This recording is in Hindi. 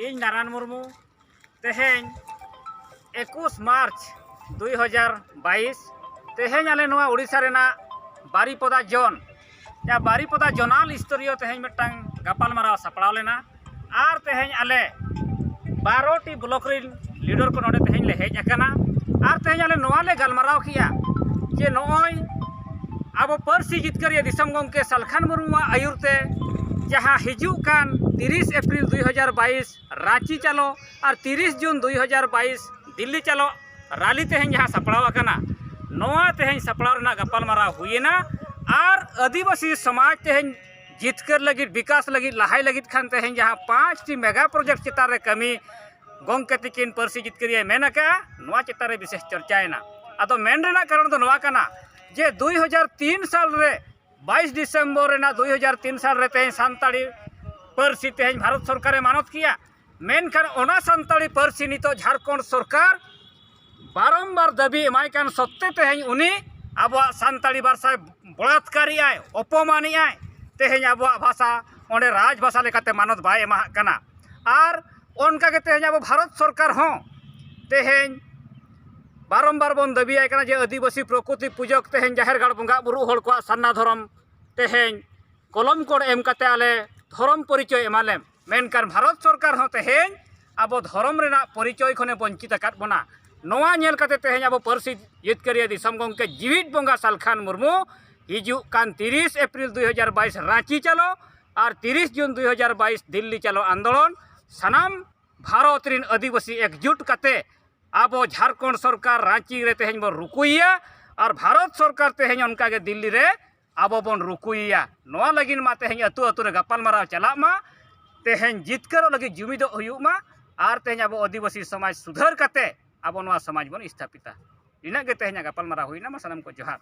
इन नारायण मुर्मू तेहें 21 मार्च 2022 तेहें आले नोआ उड़ीसा रेना बारीपदा जोन या बारीपदा जोनाल स्तरीय तेहें मिट्टांग गापाल माराव सापड़ाव लेना आर तेहें आले 12टी ब्लॉक रिन लीडर को नोडे तेहें ले हेज अकाना आर तेहें आले नोआ ले गलमाराव किया जे नोय अब पर्सी जितकरिया दिसम गंके सालखान मुर्मू आयुरते जहाँ हिजुकान 30 अप्रैल 2022 रांची चलो और 30 जून 2022 दिल्ली चलो रैली तेहें जहाँ सपड़ाव अकाना नोआ तेहें सपड़ाव रेना गापाल माराव हुईना और आदिवासी समाज तेहें जितकर लगी विकास लगी लहाई लगी खान तेहें जहाँ 5टी मेगा प्रोजेक्ट चितारे कमी गंके तिकिन पर्सी जितकरिया मेनका नोआ चितारे विशेष चर्चाएना अदो मेन रेना कारण दो नोआ कना जे 2003 साल रे 22 डिसेम्बर रेना 2003 साल रे तेहें सानताड़ी पर्सी तेहें भारत सरकारे मानत किया मेनखान ओना सानताड़ी पर्सी नितो झारखंड सरकार बारंबार दाबी एमायकान सत्ते तेहें उनी आबोआ सानताड़ी भाषा बलात्कारी आय अपमानी आय तेहें आबोआ भाषा ओंडे राज भाषा लेकाते मानत बाय एमा कना आर ओनका के तेहें आबो भारत सरकार हों तेहें बारंबार बन दाबियाय कना जे आदिवासी प्रकृति पूजक तेहें जाहेर गाड़ बंगा बुरु हड़ को सान्ना धरम तेहें कलम कोड एम काते आले धरम परिचय एमालेम मेनकान भारत सरकार हों तेहें आबो धरम रेना परिचय खने वंचित आकाद बोना नोआ नेल काते तेहें आबो पर्सी जितकरिया दिसम गंके जीवित बंगा सालखान मुर्मू हिजुक कान 30 अप्रैल 2022 रांची चलो और 30 जून 2022 दिल्ली चलो आंदोलन सनाम भारत रिन आदिवासी एकजुट काते आबो झारखंड सरकार रांची रे तेहें बो रुकुइया और भारत सरकार तेहें उनका के दिल्ली रे आबो बन रुकुइया नोआ लगिन मा तेहें अतु अतु रे गापाल माराव चला मा तेहें जितकर लगी जुमिदो हुयुग मा और तेहें आबो आदिवासी समाज सुधार काते आबो नोआ समाज बन स्थापिता इना के तेहें गापाल माराव हुइना मा सनाम को जोहार।